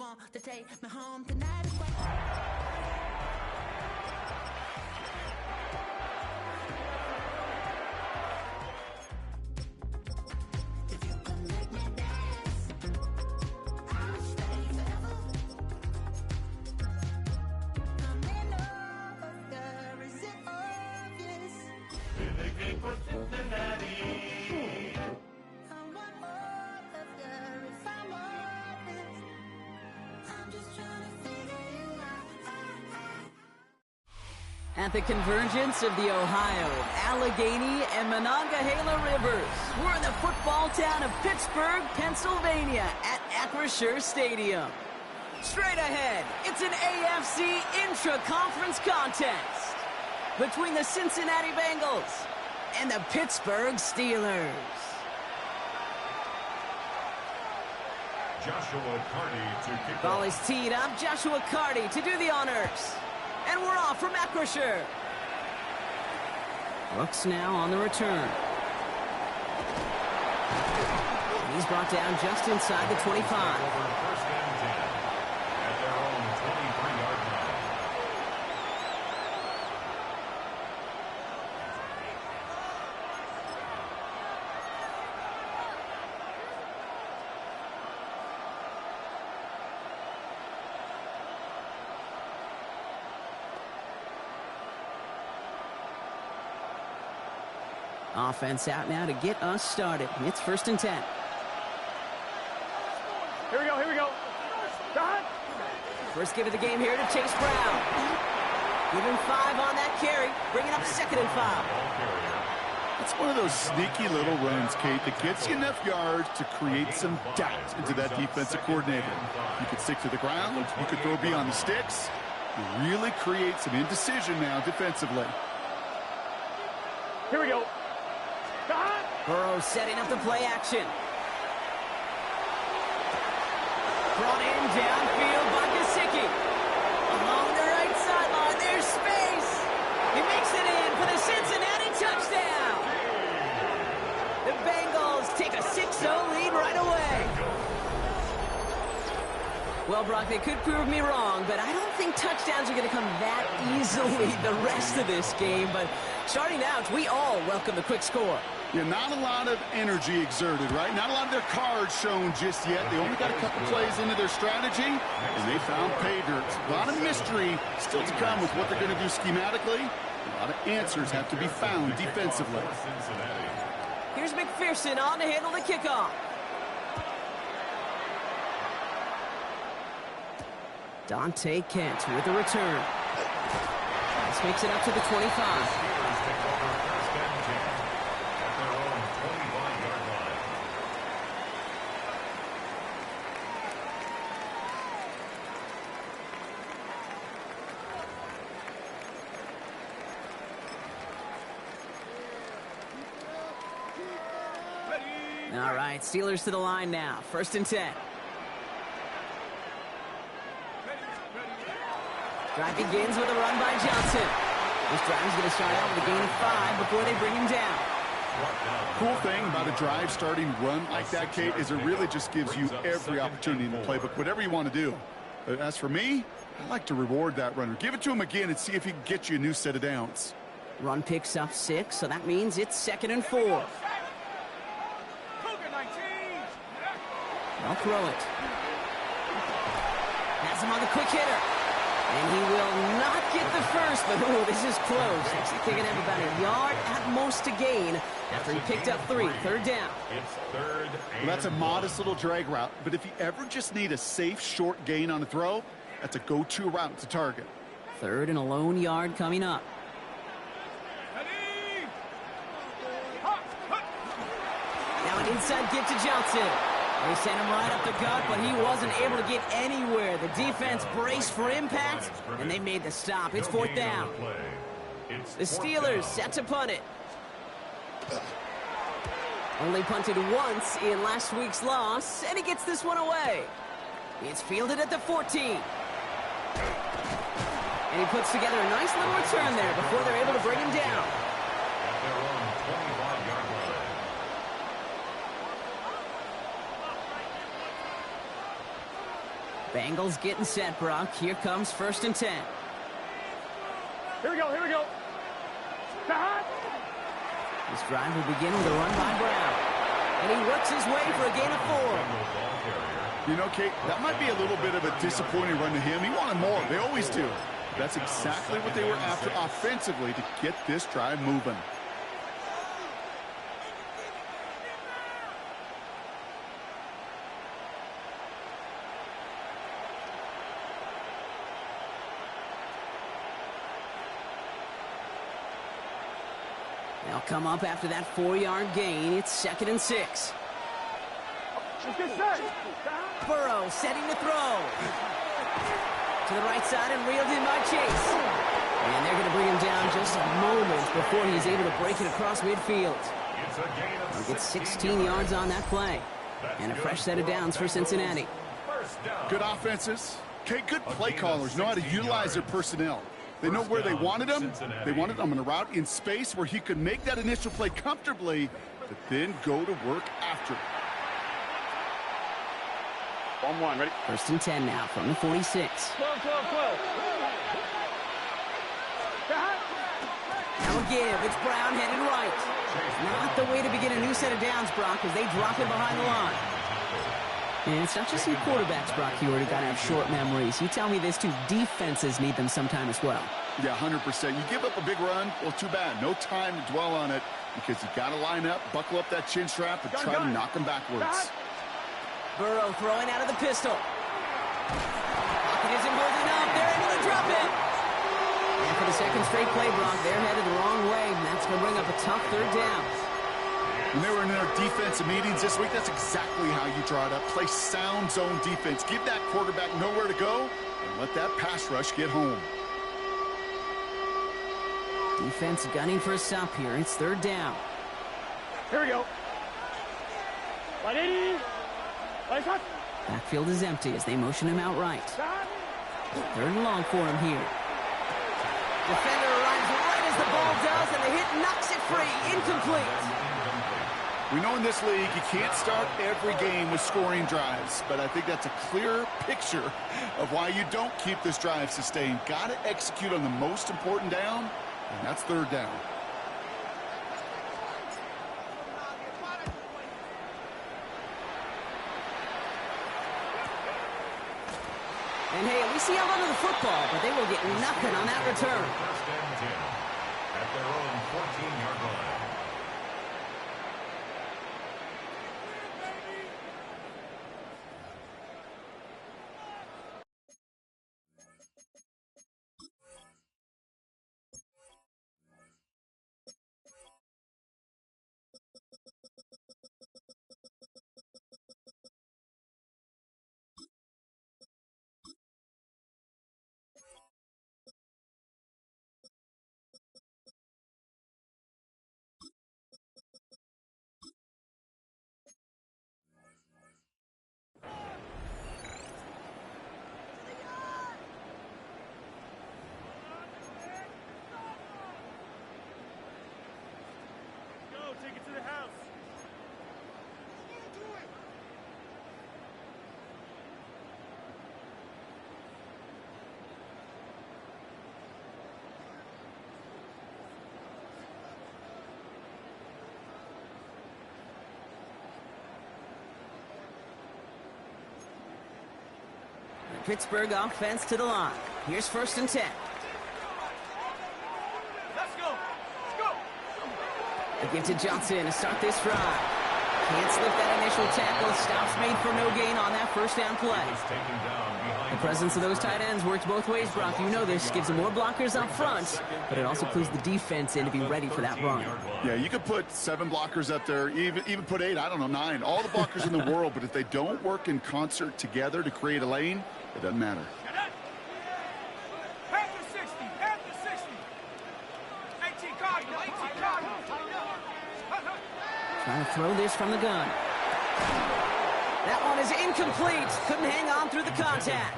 want to take me home tonight is what... At the convergence of the Ohio, Allegheny, and Monongahela Rivers, we're in the football town of Pittsburgh, Pennsylvania at Acrisure Stadium. Straight ahead, it's an AFC intra-conference contest between the Cincinnati Bengals and the Pittsburgh Steelers. Joshua Carty to kick Ball off. is teed up. Joshua Carty to do the honors. And we're off from Acrisure. Brooks now on the return. He's brought down just inside the 25. Over first and 10 at their own 23-yard line. Offense out now to get us started. It's first and 10. Here we go, here we go. Done. First give of the game here to Chase Brown. Give him 5 on that carry. Bringing up second and 5. It's one of those sneaky little runs, Kate, that gets you enough yards to create some doubt into that defensive coordinator. You could stick to the ground. You could throw beyond the sticks. You really create some indecision now defensively. Here we go. Done. Burrow setting up the play action. Brought in downfield by Gesicki. Along the right sideline, there's space. He makes it in for the Cincinnati touchdown. The Bengals take a 6-0 lead right away. Well, Brock, they could prove me wrong, but I don't think touchdowns are going to come that easily the rest of this game. But starting out, we all welcome the quick score. Yeah, not a lot of energy exerted, right? Not a lot of their cards shown just yet. They only got a couple plays into their strategy, and they found pay dirt. A lot of mystery still to come with what they're going to do schematically. A lot of answers have to be found defensively. Here's McPherson on to handle the kickoff. Dante Kent with the return. This makes it up to the 25. All right, Steelers to the line now. First and 10. Drive begins with a run by Johnson. This drive is going to start out with a gain of 5 before they bring him down. Cool thing about a drive starting run like that, Kate, is it really just gives you every opportunity in the playbook, whatever you want to do. But as for me, I like to reward that runner. Give it to him again and see if he can get you a new set of downs. Run picks up 6, so that means it's 2nd and 4. They'll throw it. Has him on the quick hitter. And he will not get the first, but ooh, this is close. Looks like they're going to have about a yard at most to gain after he picked up 3. Third down. It's third. Well, that's a modest little drag route, but if you ever just need a safe, short gain on a throw, that's a go-to route to target. 3rd and a lone yard coming up. Now an inside give to Johnson. They sent him right up the gut, but he wasn't able to get anywhere. The defense braced for impact, and they made the stop. It's 4th down. The Steelers set to punt it. Only punted once in last week's loss, and he gets this one away. It's fielded at the 14. And he puts together a nice little return there before they're able to bring him down. At their own 25-yard line. Bengals getting set, Brock. Here comes 1st and 10. Here we go, here we go. The hot. This drive will begin with a run by Brown. And he works his way for a gain of 4. You know, Kate, that might be a little bit of a disappointing run to him. He wanted more. They always do. That's exactly what they were after offensively to get this drive moving. They'll come up after that 4-yard gain. It's 2nd and 6. Let's get set. Burrow setting to throw. To the right side and reeled in by Chase. And they're going to bring him down just moments before he's able to break it across midfield. He'll get 16 yards on that play. And a fresh set of downs for Cincinnati. Good offenses. Okay, good play callers know how to utilize their personnel. They know where they wanted him. They wanted him in a route in space where he could make that initial play comfortably, but then go to work after. 1-1, ready? 1st and 10 now from the 46. 12. Now a give. It's Brown headed right. Not the way to begin a new set of downs, Brock, as they drop it behind the line. And it's not just your quarterbacks, Brock. You already got to have short memories. You tell me this too. Defenses need them sometime as well. Yeah, 100%. You give up a big run, well, too bad. No time to dwell on it because you got to line up, buckle up that chin strap, and try to knock them backwards. Burrow throwing out of the pistol. Pocket isn't holding up. They're into the drop in. And for the second straight play, Brock, they're headed the wrong way, and that's going to bring up a tough 3rd down. When they were in their defensive meetings this week, that's exactly how you draw it up. Play sound zone defense. Give that quarterback nowhere to go, and let that pass rush get home. Defense gunning for a stop here. It's 3rd down. Here we go. 180. Backfield is empty as they motion him out right. 3rd and long for him here. Defender arrives right as the ball does, and the hit knocks it free. Incomplete. We know in this league you can't start every game with scoring drives, but I think that's a clear picture of why you don't keep this drive sustained. Got to execute on the most important down, and that's 3rd down. And hey, we see held onto the football, but they will get nothing on that return. 1st and 10 at their own 14-yard line. Take it to the house. The Pittsburgh offense to the line. Here's 1st and 10. Let's go. A give to Johnson to start this drive. Can't slip that initial tackle. Stops made for no gain on that 1st down play. The presence of those tight ends works both ways, Brock. You know this. Gives them more blockers up front, but it also clues the defense in to be ready for that run. Yeah, you could put 7 blockers up there, even put 8, I don't know, 9. All the blockers in the world, but if they don't work in concert together to create a lane, it doesn't matter. Trying to throw this from the gun. That one is incomplete. Couldn't hang on through the contact.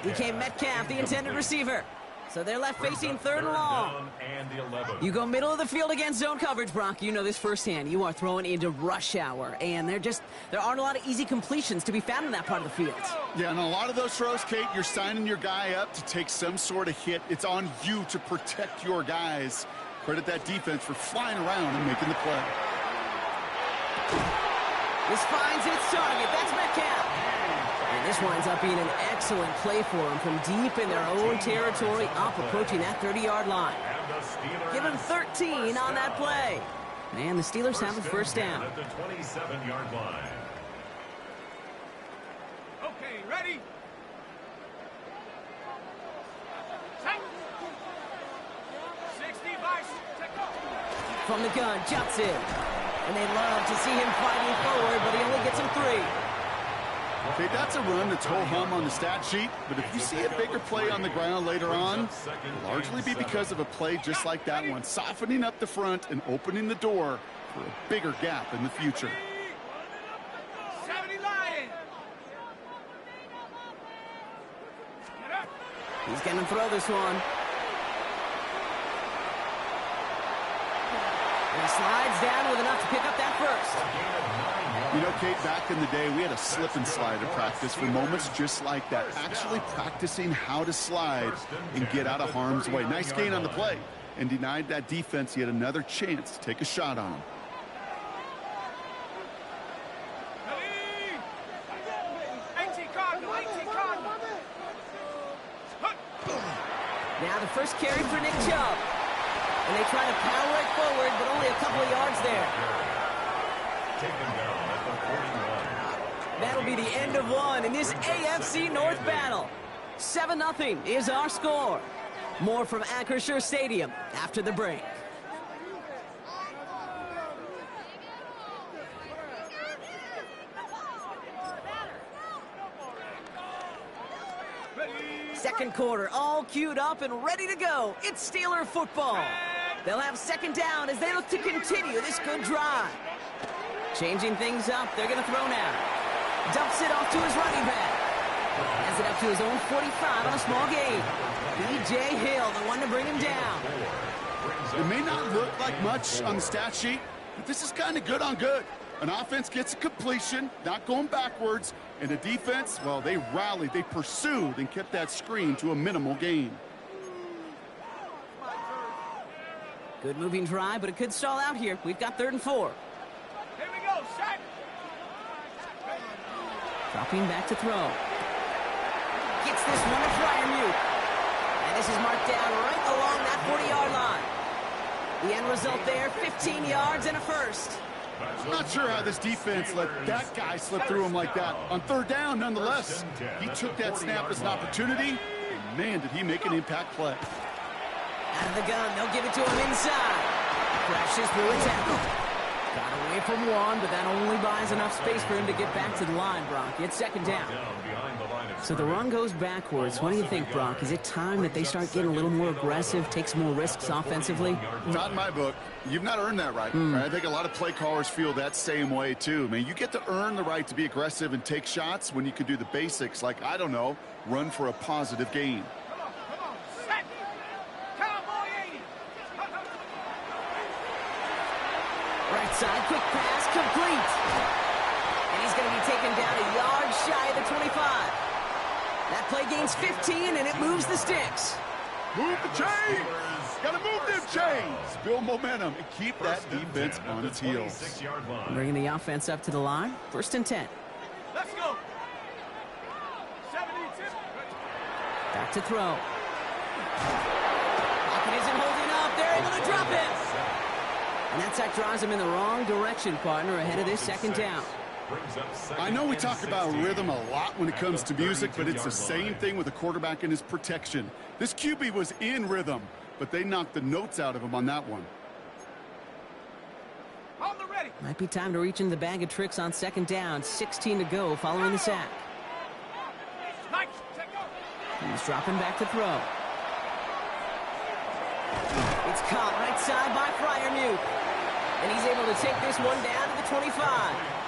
DK Metcalf, the intended receiver. So they're left facing third and long. Down and the 11. You go middle of the field against zone coverage, Brock. You know this firsthand. You are throwing into rush hour, and there aren't a lot of easy completions to be found in that part of the field. Yeah, and a lot of those throws, Kate, you're signing your guy up to take some sort of hit. It's on you to protect your guys. Credit that defense for flying around and making the play. This finds its target. That's Metcalf. And this winds up being an excellent play for them from deep in their own territory, up approaching that 30-yard line. Give him 13 on that play. And the Steelers have a first down. At the 27-yard line. Okay, ready? Set. 60 vice. Take off. From the gun, Judson. And they love to see him fighting forward, but he only gets him 3. Okay, that's a run that's ho-hum on the stat sheet, but if you see a bigger play on the ground later on, it'll largely be because of a play just like that one, softening up the front and opening the door for a bigger gap in the future. 70 Lions. Get up. He's going to throw this one. And he slides down with enough to pick up that first. You know, Kate, back in the day, we had a slip and slide at practice for moments just like that. Actually practicing how to slide and get out of harm's way. Nice gain on the play and denied that defense yet another chance to take a shot on him. Now the first carry for Nick Chubb. And they try to power it forward, but only a couple of yards there. Taken down at the 41. That'll be the end of one in this AFC North battle. 7-0 is our score. More from Acrisure Stadium after the break. Second quarter, all queued up and ready to go. It's Steeler football. They'll have second down as they look to continue this good drive. Changing things up, they're going to throw now. Dumps it off to his running back. Has it up to his own 45 on a small gain. B.J. Hill, the one to bring him down. It may not look like much on the stat sheet, but this is kind of good on good. An offense gets a completion, not going backwards, and the defense, well, they rallied, they pursued, and kept that screen to a minimal gain. Good moving drive, but it could stall out here. We've got 3rd and 4. Here we go, set. Dropping back to throw. Gets this one to Freiermuth. And this is marked down right along that 40-yard line. The end result there, 15 yards and a first. I'm not sure how this defense let that guy slip through him like that. On 3rd down, nonetheless, he took that snap as an opportunity, and man, did he make an impact play. Out of the gun, they'll give it to him inside. Crashes through a tackle. Got away from one, but that only buys enough space for him to get back to the line, Brock. It's second down. So the run goes backwards. What do you think, Brock? Is it time that they start getting a little more aggressive, take some more risks offensively? Not in my book. You've not earned that right. I think a lot of play callers feel that same way, too. I mean, you get to earn the right to be aggressive and take shots when you can do the basics, like, I don't know, run for a positive gain. Come on, set. Cowboy 80. Right side, quick pass, complete. And he's going to be taken down a yard shy of the 25. That play gains 15, and it moves the sticks. Move the chains! Got to move them chains! Build momentum and keep that defense on its heels. Bringing the offense up to the line. 1st and 10. Let's go. 72. Back to throw. Pocket isn't holding up. They're able to drop it. And that sack drives him in the wrong direction, partner, ahead of this second down. I know we talk about rhythm a lot when it comes to music, but it's the same thing with a quarterback and his protection. This QB was in rhythm, but they knocked the notes out of him on that one. On the ready. Might be time to reach into the bag of tricks on second down. 16 to go following the sack. Nice. Take off. He's dropping back to throw. It's caught right side by Freiermuth. And he's able to take this one down to the 25.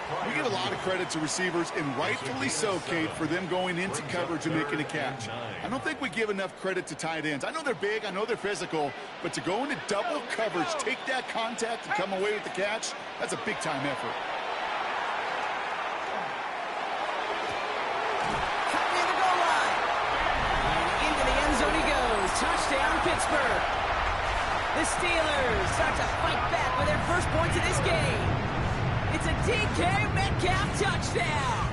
We give a lot of credit to receivers, and rightfully so, Kate, for them going into coverage and making a catch. I don't think we give enough credit to tight ends. I know they're big, I know they're physical, but to go into double coverage, take that contact, and come away with the catch, that's a big-time effort. Cut near the goal line. And into the end zone he goes. Touchdown, Pittsburgh. The Steelers start to fight back with their first points of this game. It's a DK Metcalf touchdown.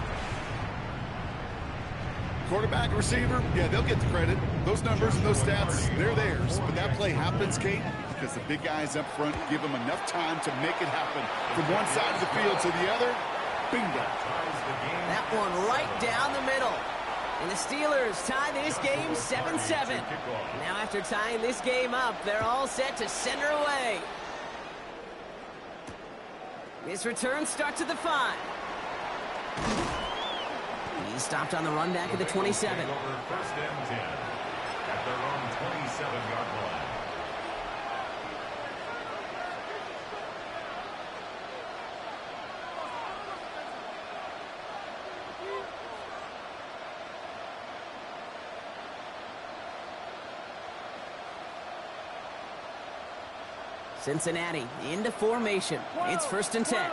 Quarterback and receiver, yeah, they'll get the credit. Those numbers and those stats, they're theirs. But that play happens, Kate, because the big guys up front give them enough time to make it happen. From one side of the field to the other, bingo. That one right down the middle. And the Steelers tie this game 7-7. Now after tying this game up, they're all set to send her away. This return starts at the 5. He's stopped on the run back at the 27. Over first and 10 at their own 27-yard line. Cincinnati into formation. It's first and 10.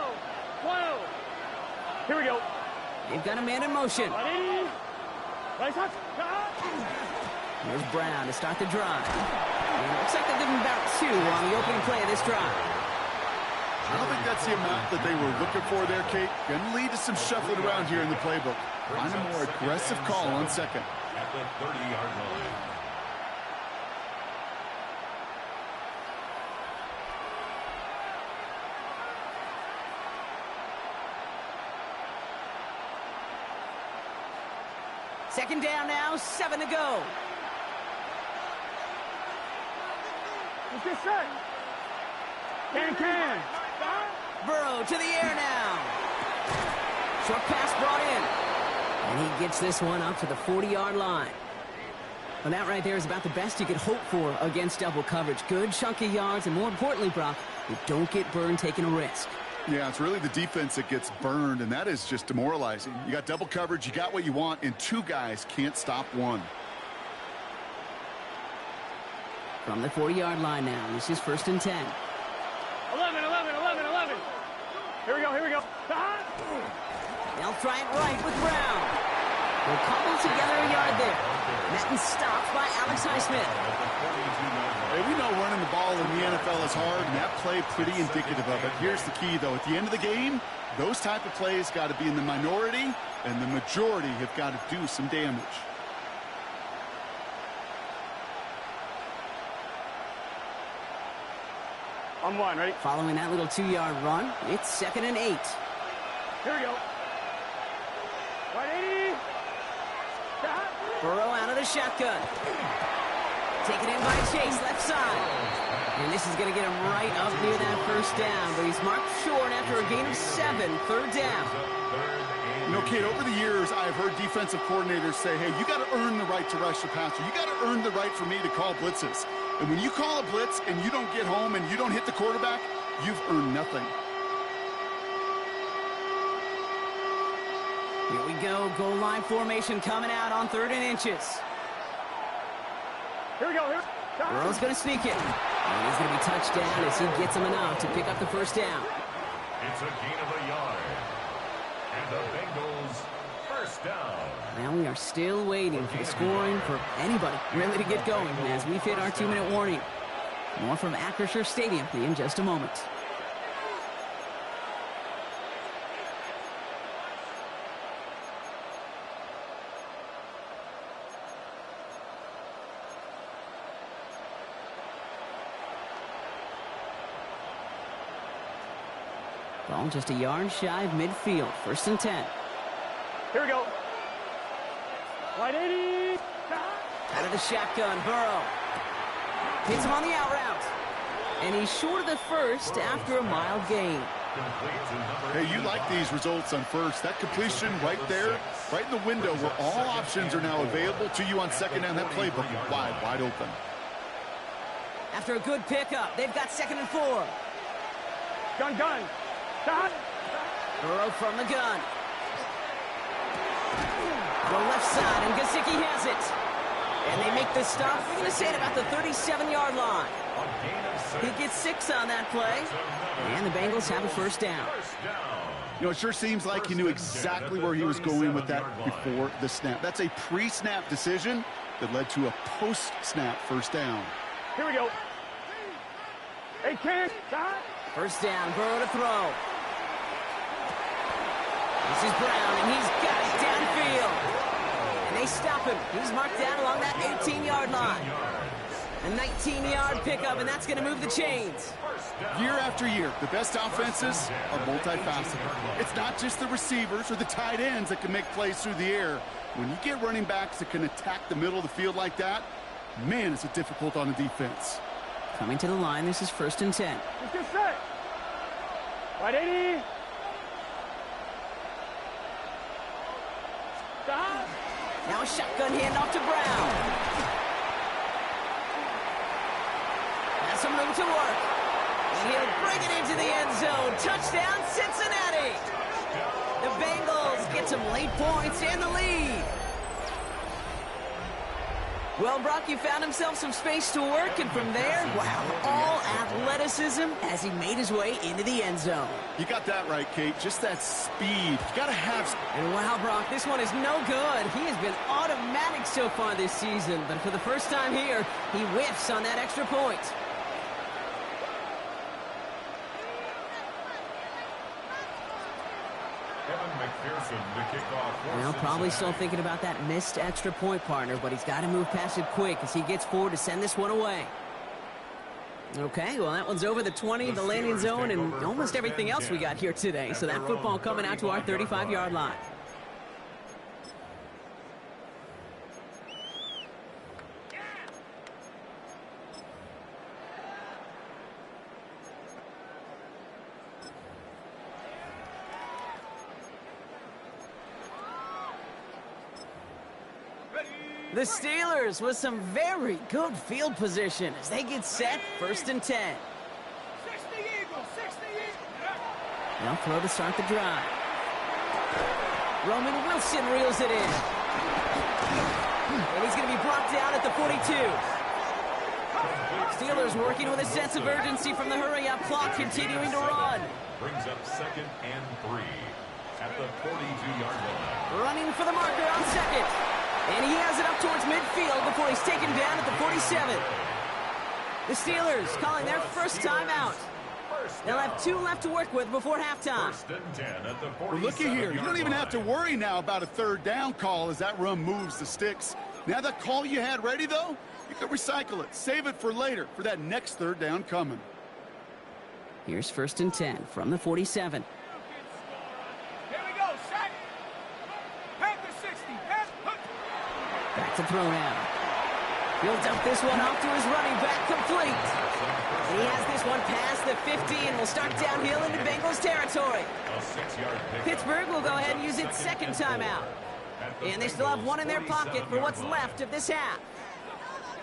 Here we go. They've got a man in motion. Here's Brown to start the drive. And it looks like they're giving about 2 on the opening play of this drive. I don't think that's the amount that they were looking for there, Kate. Going to lead to some shuffling around here in the playbook. Find a more aggressive call on second. At the 30-yard line. Second down now, 7 to go. What's this say? Can. Burrow to the air now. Short pass brought in. And he gets this one up to the 40-yard line. Well, that right there is about the best you could hope for against double coverage. Good chunky yards, and more importantly, Brock, you don't get burned taking a risk. Yeah, it's really the defense that gets burned, and that is just demoralizing. You got double coverage, you got what you want, and 2 guys can't stop one. From the 40-yard line now, this is first and 10. 11. Here we go. They'll try it right with Brown. They'll cobble together a yard there. Met and stopped by Alex Highsmith. Hey, we know running the ball in the NFL is hard, and that play pretty indicative of it. Here's the key, though. At the end of the game, those type of plays got to be in the minority, and the majority have got to do some damage. On 1, ready? Following that little 2-yard run, it's second and 8. Here we go. Right 80. Burrow out of the shotgun. Taken in by Chase, left side. And this is going to get him right up near that first down, but he's marked short after a gain of 7, third down. You know, Kate, over the years, I've heard defensive coordinators say, hey, you got to earn the right to rush the passer. You got to earn the right for me to call blitzes. And when you call a blitz and you don't get home and you don't hit the quarterback, you've earned nothing. Here we go, goal line formation coming out on 3rd and inches. Here we go. Burrow's going to sneak it. And he's going to be touched down as he gets him enough to pick up the first down. It's a gain of a yard. And the Bengals first down. Now we are still waiting for the scoring for anybody really to get going as we've hit our 2-minute warning. More from Acrisure Stadium in just a moment. Ball just a yard shy of midfield. First and 10. Here we go. Right 80. Out of the shotgun, Burrow. Hits him on the out route. And he's short of the first after a mild gain. Hey, you like these results on first. That completion right there, right in the window where all options are now available to you on second down. That playbook wide open. After a good pickup, they've got 2nd and 4. Gun. Burrow from the gun. The left side, and Gesicki has it. And they make the stop. We're going to say it about the 37-yard line. He gets 6 on that play. And the Bengals have a first down. You know, it sure seems like he knew exactly where he was going with that before the snap. That's a pre-snap decision that led to a post-snap first down. Here we go. Hey, Ken. First down, Burrow to throw. This is Brown, and he's got it downfield. And they stop him. He's marked down along that 18-yard line. A 19-yard pickup, and that's going to move the chains. Year after year, the best offenses are multifaceted. It's not just the receivers or the tight ends that can make plays through the air. When you get running backs that can attack the middle of the field like that, man, is it difficult on the defense. Coming to the line, this is 1st and 10. Let's get set. Right, 80. Stop. Now a shotgun handoff to Brown. Has some room to work. And he'll bring it into the end zone. Touchdown, Cincinnati. The Bengals get some late points and the lead. Well, Brock, you found himself some space to work, and from there, wow, all athleticism as he made his way into the end zone. You got that right, Kate. Just that speed. You got to have... And wow, Brock, this one is no good. He has been automatic so far this season, but for the first time here, he whiffs on that extra point. Well, probably still thinking about that missed extra point, partner, but he's got to move past it quick as he gets forward to send this one away. Okay, well, that one's over the 20, the landing zone, and almost everything else we got here today. So that football coming out to our 35-yard line. The Steelers with some very good field position as they get set, 1st and 10. 60 Eagles, 60 Eagles. They'll throw to start the drive. Roman Wilson reels it in. And he's going to be brought down at the 42. Steelers working with a sense of urgency from the hurry-up clock, continuing to run. Brings up 2nd and 3 at the 42-yard line. Running for the marker on 2nd. And he has it up towards midfield before he's taken down at the 47. The Steelers calling their first timeout. They'll have 2 left to work with before halftime. 1st and 10 at the 47-yard line. Well, looky here. You don't even have to worry now about a 3rd down call as that run moves the sticks. Now that call you had ready, though, you can recycle it. Save it for later for that next 3rd down coming. Here's 1st and 10 from the 47. Here we go, set. Panther 60. Back to throw now. He'll dump this one off to his running back, complete. And he has this one past the 50 and will start downhill into Bengals territory. Pittsburgh will go ahead and use its 2nd timeout. And they still have 1 in their pocket for what's left of this half.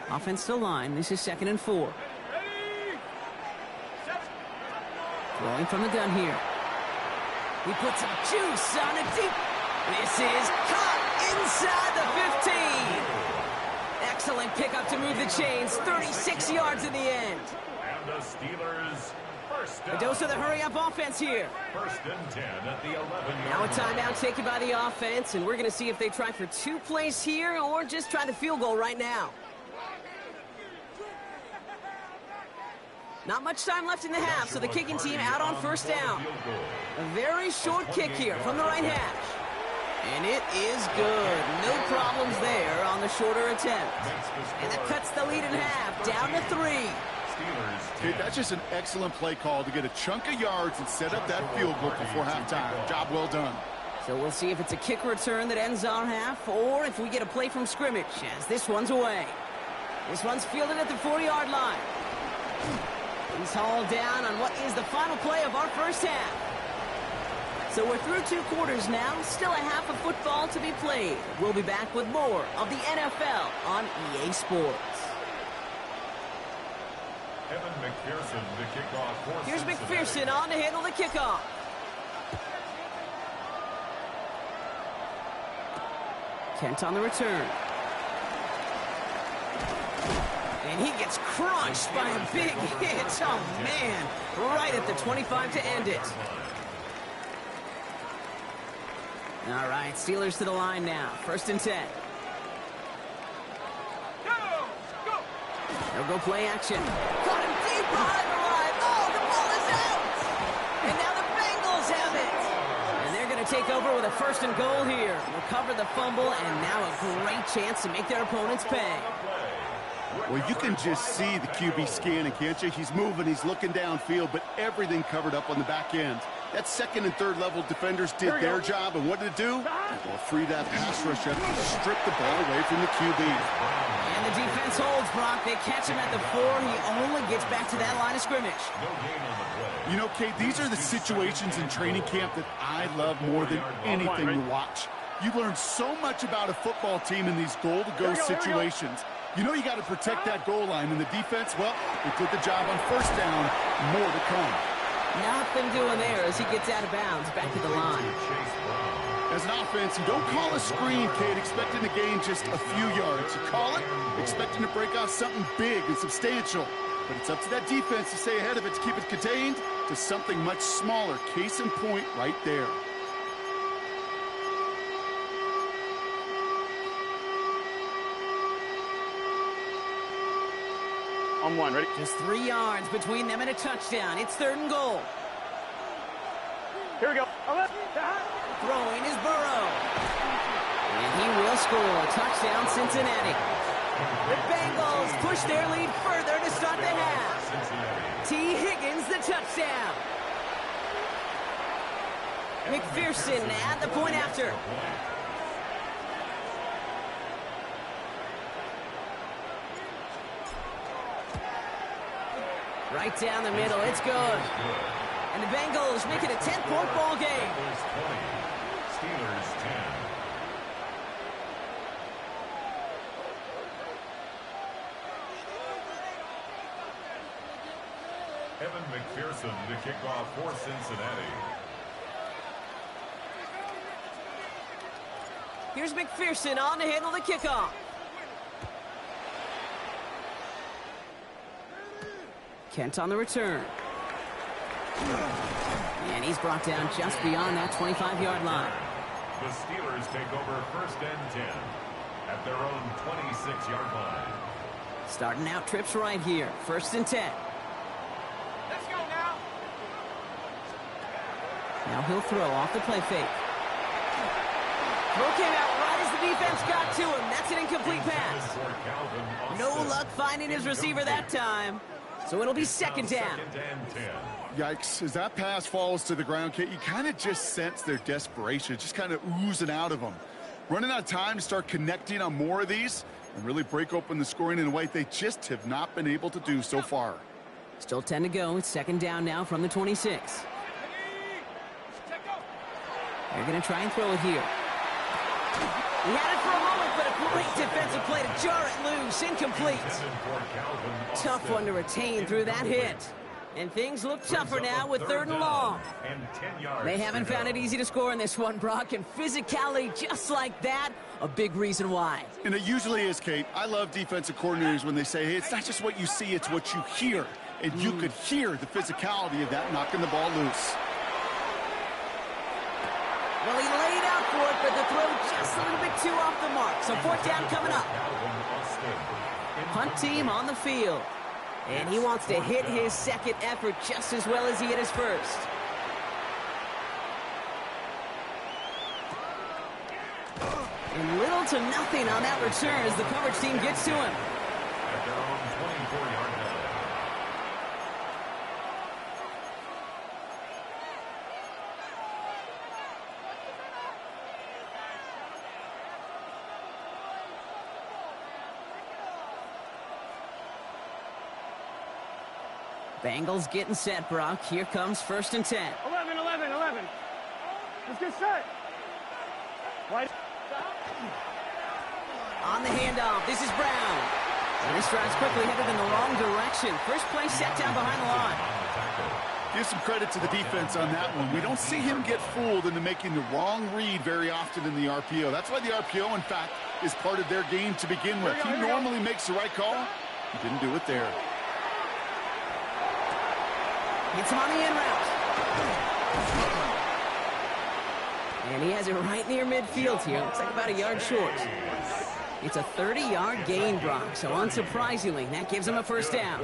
Offense to line. This is 2nd and 4. Throwing from the gun here. He puts some juice on it deep. This is caught inside the 15. Excellent pickup to move the chains. 36 yards in the end. And the Steelers first down. A dose of the hurry-up offense here. 1st and 10 at the 11-yard Now a line. timeout taken by the offense, and we're going to see if they try for 2 plays here or just try the field goal right now. Not much time left in the half, so the kicking team out on 1st down. A very short kick here from the right hash. And it is good. No problems there on the shorter attempt. And that cuts the lead in half, down to 3. Dude, that's just an excellent play call to get a chunk of yards and set up that field goal before halftime. Job well done. So we'll see if it's a kick return that ends our half or if we get a play from scrimmage as this one's away. This one's fielded at the 4-yard line. He's hauled down on what is the final play of our first half. So we're through 2 quarters now, still a half of football to be played. We'll be back with more of the NFL on EA Sports. Evan McPherson, the kickoff for Here's Cincinnati. McPherson on to handle the kickoff. Kent on the return. And he gets crunched by a big hit. Oh, man. Right at the 25 to end it. All right, Steelers to the line now. 1st and 10. They'll go play action. Caught him deep behind the line. Oh, the ball is out. And now the Bengals have it. And they're going to take over with a 1st and goal here. Recover the fumble, and now a great chance to make their opponents pay. Well, you can just see the QB scanning, can't you? He's moving, he's looking downfield, but everything covered up on the back end. That 2nd and 3rd level defenders did their job, and what did it do? Well, free that pass rush up to strip the ball away from the QB. And the defense holds, Brock. They catch him at the 4. He only gets back to that line of scrimmage. You know, Kate, these are the situations in training camp that I love more than anything to watch. You learn so much about a football team in these goal-to-go situations. You know you got to protect that goal line, and the defense, well, they did the job on 1st down. More to come. Nothing doing there as he gets out of bounds back to the line. As an offense, you don't call a screen, Kate, expecting to gain just a few yards. You call it expecting to break out something big and substantial. But it's up to that defense to stay ahead of it, to keep it contained to something much smaller. Case in point right there. On 1, ready? Just 3 yards between them and a touchdown. It's 3rd and goal. Here we go. Throwing is Burrow. And he will score. Touchdown, Cincinnati. The Bengals push their lead further to start the half. T. Higgins, the touchdown. McPherson at the point after. Right down the middle. It's good. And the Bengals make it a 10-point ball game. Steelers 10. Evan McPherson to kick off for Cincinnati. Here's McPherson on to handle the kickoff. Kent on the return. And he's brought down just beyond that 25-yard line. The Steelers take over 1st and 10 at their own 26-yard line. Starting out trips right here. 1st and 10. Let's go now. Now he'll throw off the play fake. Throw came out right as the defense got to him. That's an incomplete pass. No luck finding his receiver that time. So it'll be 2nd down. Yikes. As that pass falls to the ground, Kate, you kind of just sense their desperation. Just kind of oozing out of them. Running out of time to start connecting on more of these and really break open the scoring in a way they just have not been able to do so far. Still 10 to go. It's 2nd down now from the 26. They're going to try and throw it here. He had it for a moment, but a great defensive play to jar it loose. Incomplete. Tough one to retain through that hit. And things look tougher now with 3rd and long. They haven't found it easy to score in this one, Brock, and physicality just like that, a big reason why. And it usually is, Kate. I love defensive coordinators when they say, hey, it's not just what you see, it's what you hear. And you could hear the physicality of that knocking the ball loose. Well, he laid out for it, but the throw just a little bit too off the mark. So 4th down coming up. Punt team on the field. And he wants to hit his 2nd effort just as well as he hit his 1st. And little to nothing on that return as the coverage team gets to him. At their own 24-yard line. Bengals getting set, Brock. Here comes 1st and 10. 11. Let's get set. Right. On the handoff, this is Brown. And this drive's quickly headed in the wrong direction. First play set down behind the line. Give some credit to the defense on that one. We don't see him get fooled into making the wrong read very often in the RPO. That's why the RPO, in fact, is part of their game to begin with. He normally makes the right call. He didn't do it there. Gets him on the in route. And he has it right near midfield here. Looks like about a yard short. It's a 30-yard gain, Brock, so unsurprisingly, that gives him a first down.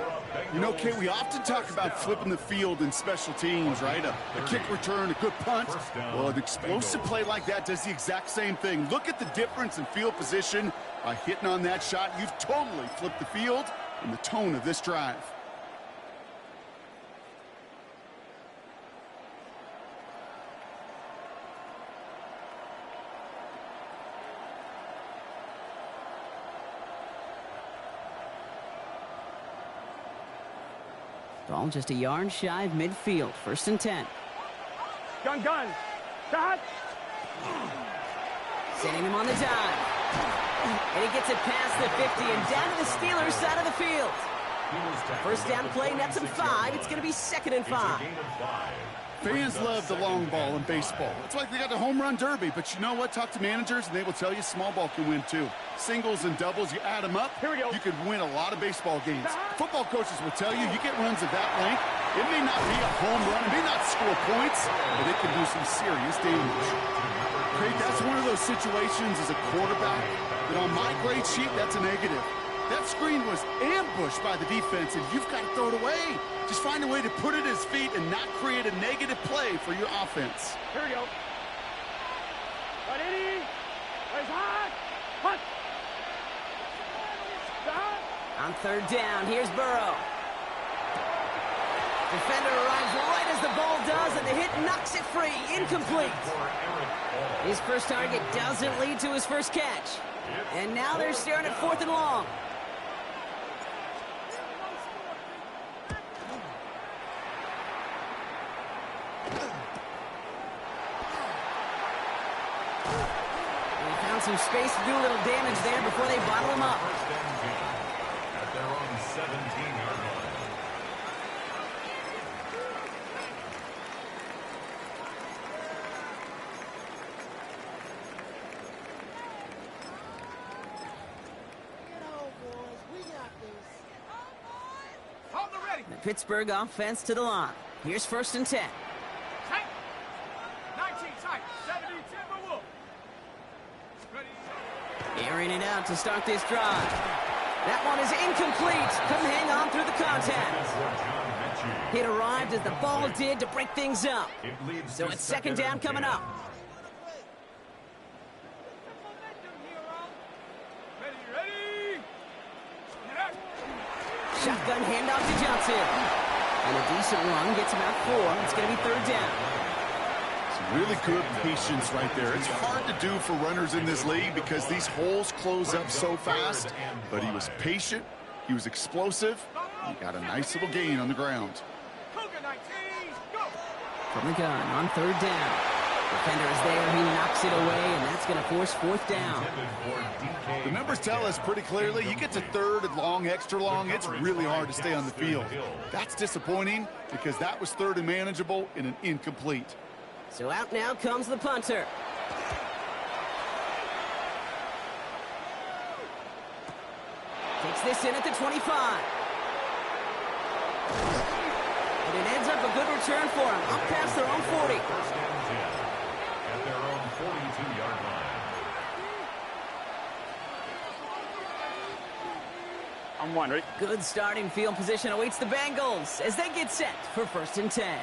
You know, Kate, we often talk about flipping the field in special teams, right? A kick return, a good punt. Well, an explosive play like that does the exact same thing. Look at the difference in field position. By hitting on that shot, you've totally flipped the field and the tone of this drive. Ball just a yard shy of midfield. 1st and 10. Gun. Shot. Sending him on the dive. And he gets it past the 50 and down to the Steelers' side of the field. First down play, nets him 5. It's going to be 2nd and 5. Fans love the long ball in baseball. It's like they got the home run derby, but you know what? Talk to managers, and they will tell you small ball can win too. Singles and doubles, you add them up, you could win a lot of baseball games. Football coaches will tell you get runs of that length. It may not be a home run, it may not score points, but it can do some serious damage. Craig, that's one of those situations as a quarterback that on my grade sheet, that's a negative. That screen was ambushed by the defense, and you've got to throw it away. Just find a way to put it at his feet and not create a negative play for your offense. Here we go. Ready? Plays hot. Punt. On 3rd down, here's Burrow. Defender arrives right as the ball does, and the hit knocks it free. Incomplete. His first target doesn't lead to his first catch. And now they're staring at 4th and long. Some space to do a little damage there before they bottle him up. At their own 17-yard line. The Pittsburgh offense to the line. Here's 1st and 10. Tight. 19 tight. 70 Timber Wolf. Airing it out to start this drive. That one is incomplete. Couldn't hang on through the contact. It arrived as the ball did to break things up. So it's 2nd down coming up. Ready. Shotgun handoff to Johnson. And a decent run gets him out 4. It's going to be 3rd down. Really good patience right there. It's hard to do for runners in this league because these holes close up so fast. But he was patient. He was explosive. He got a nice little gain on the ground. From the gun on 3rd down. Defender is there. He knocks it away, and that's going to force 4th down. The numbers tell us pretty clearly, you get to 3rd and long, extra long, it's really hard to stay on the field. That's disappointing because that was 3rd and manageable in an incomplete. So out now comes the punter. Takes this in at the 25. And it ends up a good return for him. Up past their own 40. 1st and 10. At their own 42-yard line. I'm one, ready? Good starting field position awaits the Bengals as they get set for 1st and 10.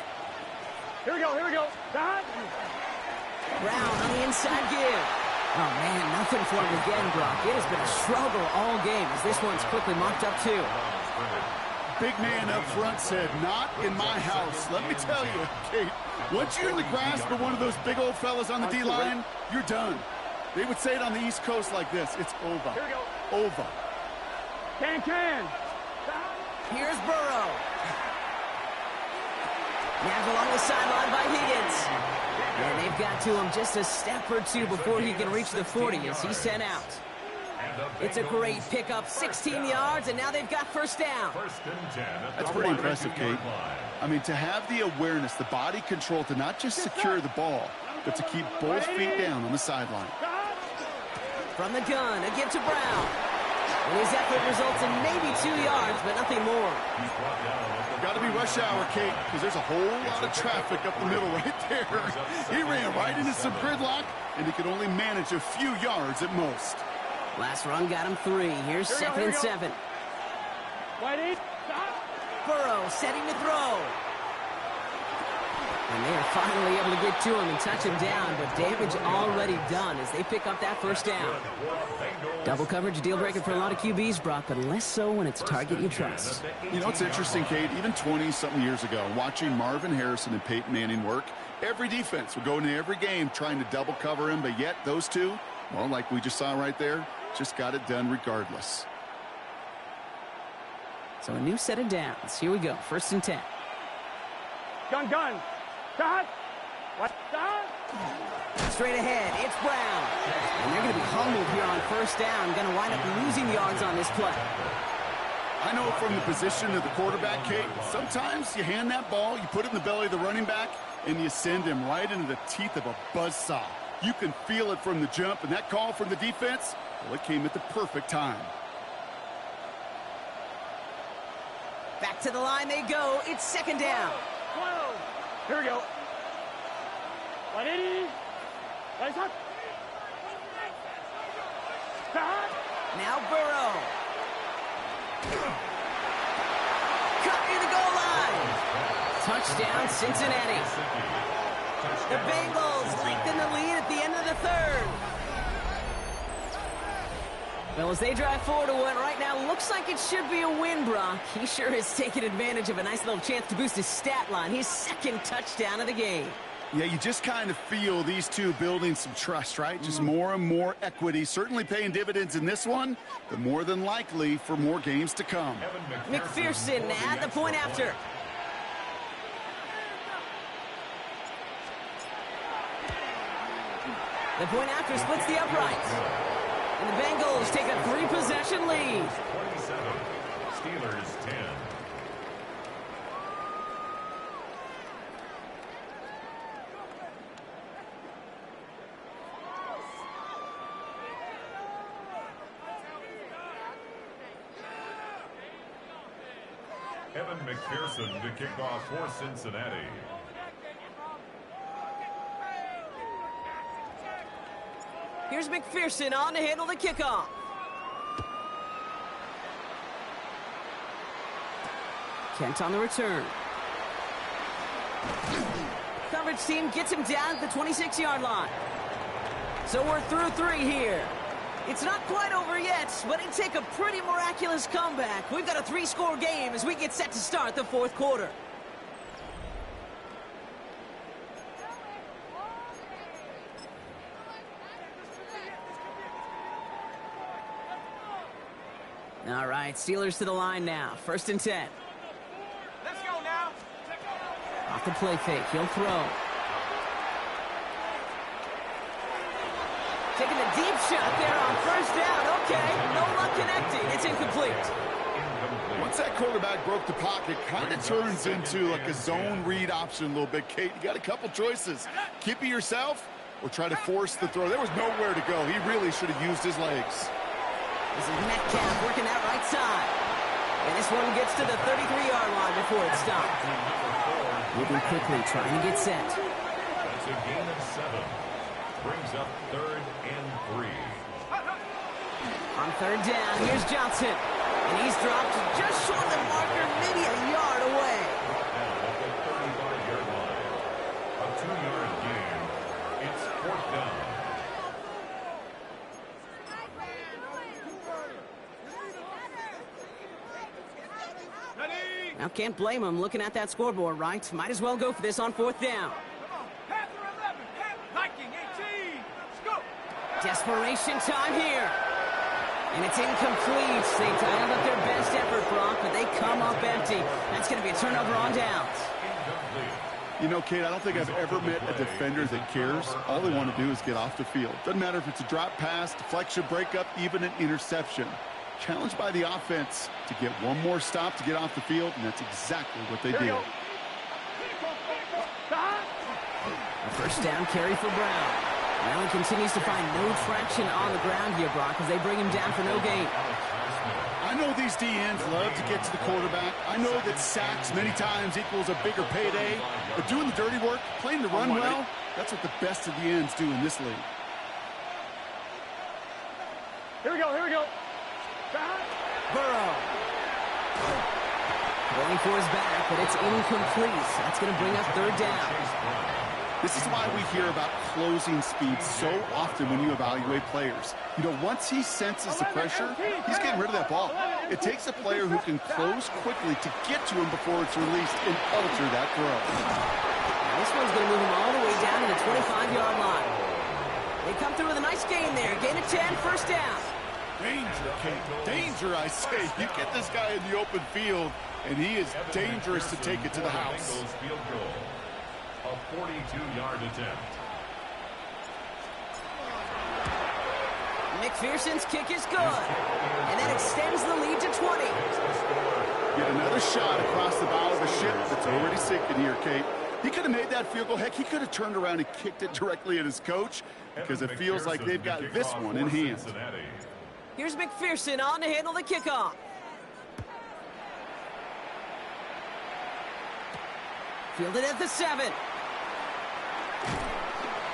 Here we go. Shot. Brown on the inside give. Oh, man, nothing for him again, Brock. It has been a struggle all game as this one's quickly mocked up, too. Big man up front said, not in my house. Let me tell you, Kate, once you're in the grasp of one of those big old fellas on the D-line, you're done. They would say it on the East Coast like this. It's over. Here we go. Over. Can. Here's Burrow. Nabbed along the sideline by Higgins. And they've got to him just a step or two before he can reach the 40 as he's sent out. It's a great pickup, 16 yards, and now they've got first down. First and 10 at That's the pretty 42 impressive, Kate. yard line. I mean, to have the awareness, the body control to not just secure the ball, but to keep both feet down on the sideline. From the gun, a give to Brown. And his effort results in maybe 2 yards, but nothing more. He's brought down at the Got to be rush hour, Kate, because there's a whole lot of traffic up the middle right there. He ran right into some gridlock, and he could only manage a few yards at most. Last run got him 3. Here's second and 7. Whitey, stop. Burrow setting to throw. And they are finally able to get to him and touch him down, but damage already done as they pick up that first down. Double coverage, a deal breaker for a lot of QBs, Brock, but less so when it's a target you trust. You know, it's interesting, Kate, even 20-something years ago, watching Marvin Harrison and Peyton Manning work, every defense would go into every game trying to double cover him, but yet those two, well, like we just saw right there, just got it done regardless. So a new set of downs. Here we go, first and 10. Gun. Stop. What? Stop. Straight ahead, it's Brown. And they're going to be humbled here on first down. Going to wind up losing yards on this play. I know from the position of the quarterback, Kate, sometimes you hand that ball, you put it in the belly of the running back, and you send him right into the teeth of a buzzsaw. You can feel it from the jump, and that call from the defense, well, it came at the perfect time. Back to the line they go. It's second down. Here we go. Whitey. Nice up. Stop. Now Burrow. Cut near the goal line. Touchdown, Cincinnati. The Bengals lengthen the lead at the end of the third. Well, as they drive forward to what right now looks like it should be a win, Brock. He sure has taken advantage of a nice little chance to boost his stat line. His second touchdown of the game. Yeah, you just kind of feel these two building some trust, right? Just more and more equity. Certainly paying dividends in this one, but more than likely for more games to come. McPherson at the point after. The point after splits the uprights. And the Bengals take a 3-possession lead. 27. Steelers 10. Evan McPherson to kick off for Cincinnati. Here's McPherson on to handle the kickoff. Kent on the return. Coverage team gets him down at the 26-yard line. So we're through 3 here. It's not quite over yet, but it'd take a pretty miraculous comeback. We've got a 3-score game as we get set to start the fourth quarter. All right, Steelers to the line now. First and 10. Let's go now. Off the play fake, he'll throw. Taking the deep shot there on first down. Okay, no luck connecting. It's incomplete. Once that quarterback broke the pocket, kind of turns into like a zone read option a little bit, Kate. You got a couple choices. Keep it yourself or try to force the throw. There was nowhere to go. He really should have used his legs. This is Metcalf working that right side. And this one gets to the 33-yard line before it stops. Moving quickly, trying to get set. That's a gain of 7. Brings up 3rd and 3. On third down, here's Johnson. And he's dropped just short of the marker, maybe a yard away. Now at the 35-yard line. A 2-yard gain. It's 4th down. Now, can't blame him looking at that scoreboard, right? Might as well go for this on 4th down. Panther 11. Viking 18. Scoop. Desperation time here. And it's incomplete. They dialed up their best effort, Brock, but they come up empty. That's going to be a turnover on downs. Incomplete. You know, Kate, I don't think I've ever met a defender that cares. All they want to do is get off the field. Doesn't matter if it's a drop pass, deflection, breakup, even an interception. Challenged by the offense to get one more stop to get off the field, and that's exactly what they did. A first down carry for Brown. Brown continues to find no traction on the ground here, Brock, as they bring him down for no gain. I know these DNs love to get to the quarterback. I know that sacks many times equals a bigger payday. But doing the dirty work, playing the run well, that's what the best of the ends do in this league. Here we go, here we go. Burrow. Going for his back, but it's incomplete. That's going to bring up third down. This is why we hear about closing speed so often when you evaluate players. You know, once he senses the pressure, he's getting rid of that ball. It takes a player who can close quickly to get to him before it's released and alter that throw. Now this one's going to move him all the way down to the 25-yard line. They come through with a nice gain there. Gain of 10, first down. Danger, Kate. Danger, I say. You get this guy in the open field, and he is dangerous to take it to the house. Field goal. A 42-yard attempt. McPherson's kick is good. And that extends the lead to 20. Get another shot across the bow of a ship that's already sinking here, Kate. He could have made that field goal. Heck, he could have turned around and kicked it directly at his coach because it feels like they've got this one in hand. Here's McPherson on to handle the kickoff. Fielded at the 7.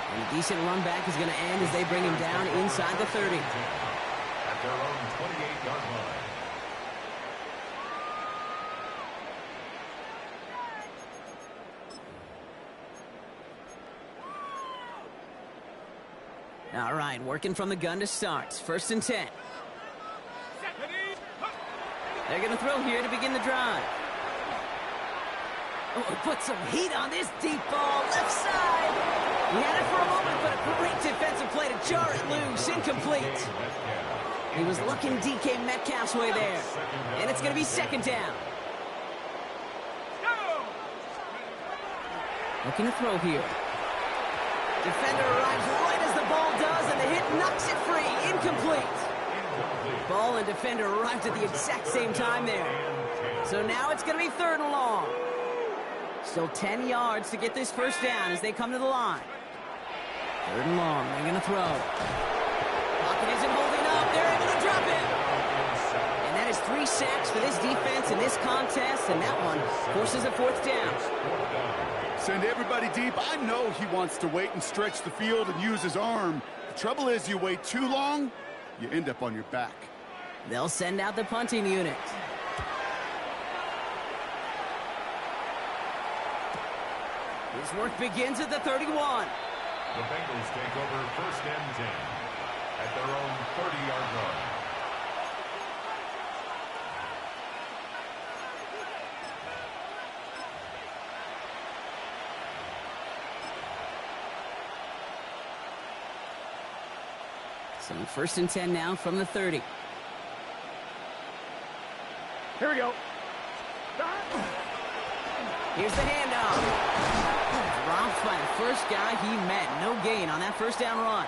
And a decent run back is going to end as they bring him down inside the 30. At their own 28-yard line. All right, working from the gun to start. First and 10. They're going to throw here to begin the drive. Oh, put some heat on this deep ball, left side. He had it for a moment, but a great defensive play to jar it loose, incomplete. He was looking DK Metcalf's way there, and it's going to be second down. Looking to throw here. Defender arrives right as the ball does, and the hit knocks it free, incomplete. Ball and defender arrived at the exact same time there. So now it's going to be third and long. Still 10 yards to get this first down as they come to the line. Third and long, they're going to throw. Pocket isn't holding up, they're able to drop it. And that is 3 sacks for this defense in this contest, and that one forces a fourth down. Send everybody deep. I know he wants to wait and stretch the field and use his arm. The trouble is you wait too long, you end up on your back. They'll send out the punting unit. His work begins at the 31. The Bengals take over first and 10 at their own 30-yard line. So first and 10 now from the 30. Here we go. Here's the handoff. Dropped by the first guy he met. No gain on that first down run.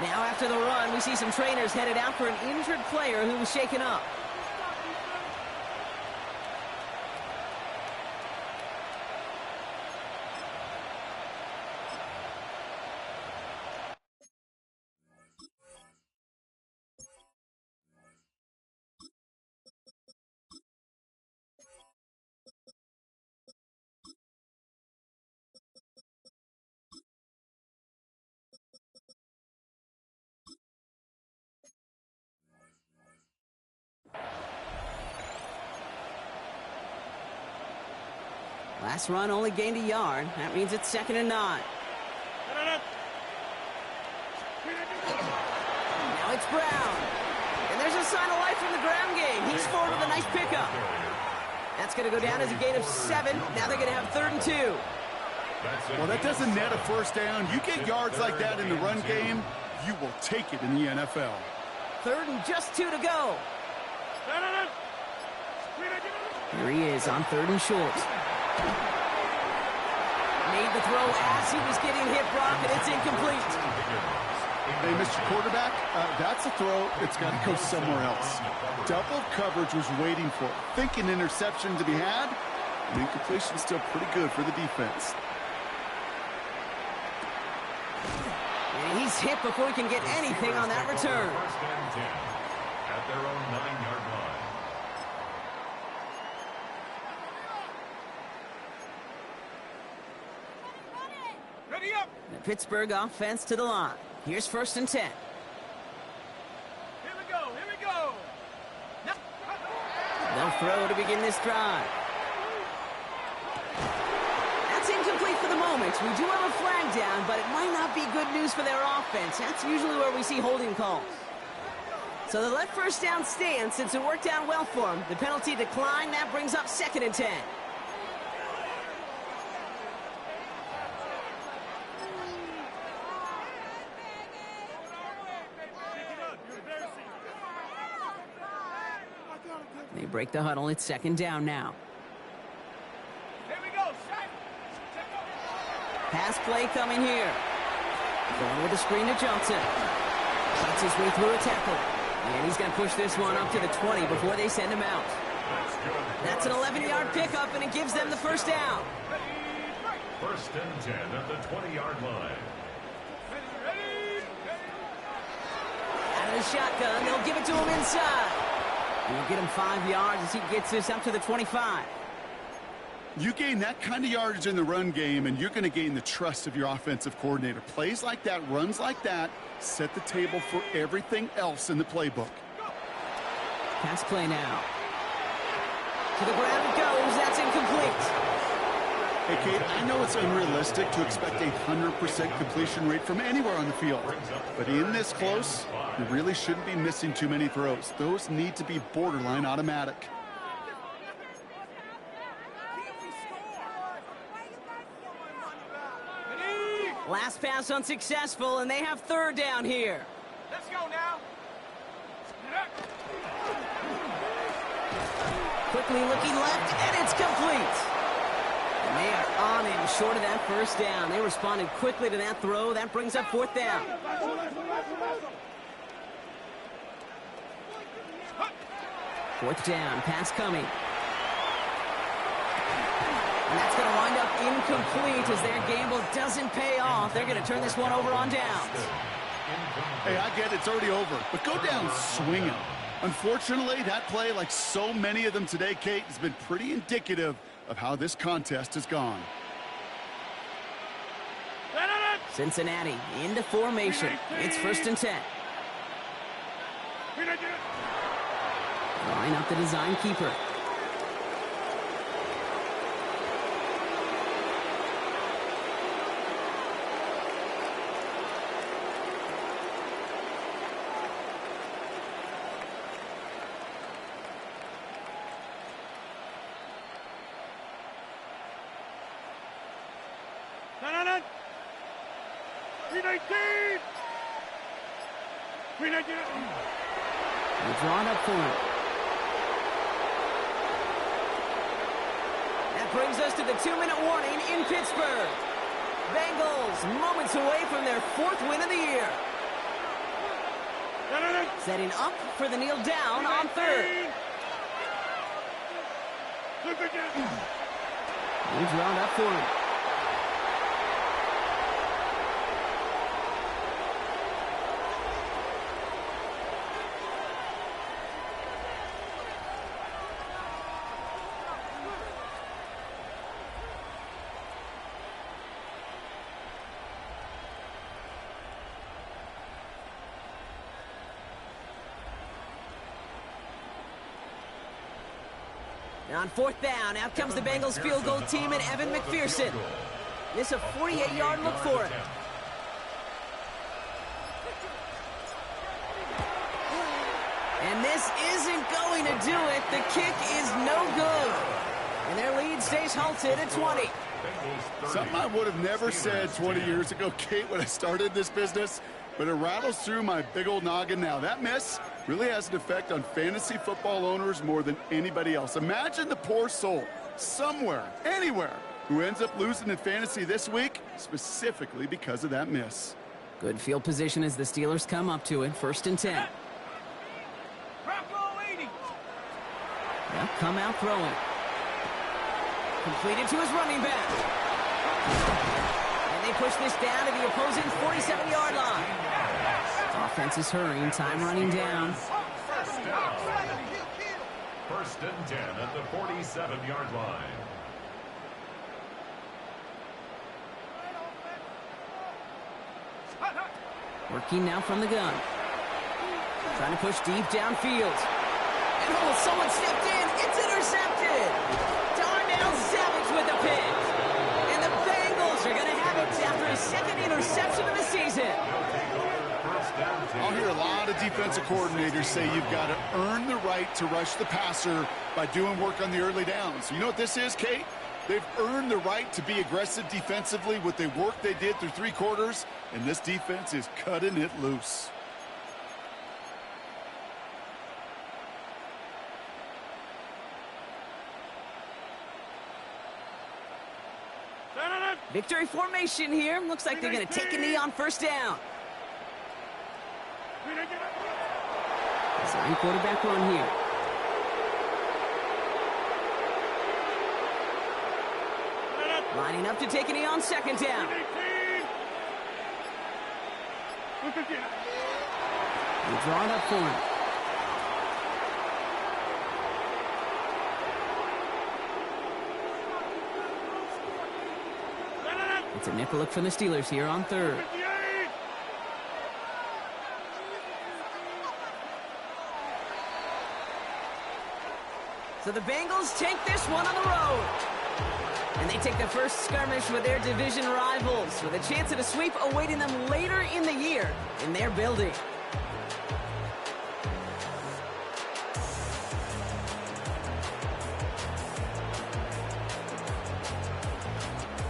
Now after the run, we see some trainers headed out for an injured player who was shaken up. Last run only gained a yard. That means it's second and 9. Now it's Brown. And there's a sign of life from the ground game. He's forward with a nice pickup. That's going to go down as a gain of 7. Now they're going to have third and 2. Well, that doesn't net a first down. You get yards like that in the run game, you will take it in the NFL. Third and just 2 to go. Here he is on third and short. Made the throw as he was getting hit, Brock, and it's incomplete. Hey, Mr. Quarterback, that's a throw. It's got to go somewhere else. Double coverage was waiting for it. Thinking interception to be had. And incompletion still pretty good for the defense. And he's hit before he can get anything on that return. First and 10 at their own 9-yard line. Ready up. The Pittsburgh offense to the line. Here's first and 10. Here we go. Here we go. They'll throw to begin this drive. That's incomplete for the moment. We do have a flag down, but it might not be good news for their offense. That's usually where we see holding calls. So they let first down stand since it worked out well for them. The penalty declined. That brings up second and 10. They break the huddle. It's second down now. Here we go. Pass play coming here. Going with the screen to Johnson. Cuts his way through a tackle. And he's going to push this one up to the 20 before they send him out. That's an 11-yard pickup, and it gives them the first down. First and 10 at the 20-yard line. Out of the shotgun, they'll give it to him inside. And they'll get him 5 yards as he gets this up to the 25. You gain that kind of yardage in the run game, and you're going to gain the trust of your offensive coordinator. Plays like that, runs like that, set the table for everything else in the playbook. Pass play now. To the ground it goes. That's incomplete. Hey, Kate, I know it's unrealistic to expect a 100% completion rate from anywhere on the field. But in this close, you really shouldn't be missing too many throws. Those need to be borderline automatic. Last pass unsuccessful, and they have third down here. Let's go now. Quickly looking left, and it's complete. And they are on him short of that first down. They responded quickly to that throw. That brings up fourth down. Fourth down, pass coming. And that's going to wind up incomplete as their gamble doesn't pay off. They're going to turn this one over on downs. Hey, I get it's already over, but go down swinging. Unfortunately, that play, like so many of them today, Kate, has been pretty indicative of how this contest has gone. Cincinnati into formation. It's first and 10. Line up the design keeper. They're drawn up for it. That brings us to the 2-minute warning in Pittsburgh. Bengals moments away from their 4th win of the year. Setting up for the kneel down on third. He's drawn up for it. On fourth down, out comes the Bengals field goal team and Evan McPherson. This a 48-yard look for it. And this isn't going to do it. The kick is no good. And their lead stays halted at 20. Something I would have never said 20 years ago, Kate, when I started this business, but it rattles through my big old noggin now. That miss really has an effect on fantasy football owners more than anybody else. Imagine the poor soul somewhere, anywhere, who ends up losing in fantasy this week, specifically because of that miss. Good field position as the Steelers come up to it. 1st and 10. They'll come out throwing. Completed to his running back. And they push this down to the opposing 47-yard line. Offense is hurrying. Time running down. First and 10 at the 47-yard line. Working now from the gun. Trying to push deep downfield. And oh, someone stepped in. It's intercepted. Darnell Savage with the pick. And the Bengals are going to have it after his 2nd interception of the season. I'll hear a lot of defensive coordinators say you've got to earn the right to rush the passer by doing work on the early downs. You know what this is, Kate? They've earned the right to be aggressive defensively with the work they did through 3 quarters, and this defense is cutting it loose. Victory formation here. Looks like they're going to take a knee on 1st down. Design quarterback run here. Lining up to take a knee on 2nd down. They draw it up for him. It's a nickel look from the Steelers here on 3rd. So the Bengals take this one on the road. And they take the first skirmish with their division rivals, with a chance at a sweep awaiting them later in the year in their building.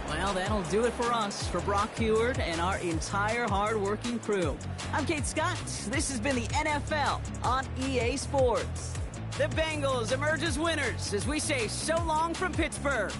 Well, that'll do it for us, for Brock Huard and our entire hard-working crew. I'm Kate Scott. This has been the NFL on EA Sports. The Bengals emerge as winners as we say so long from Pittsburgh.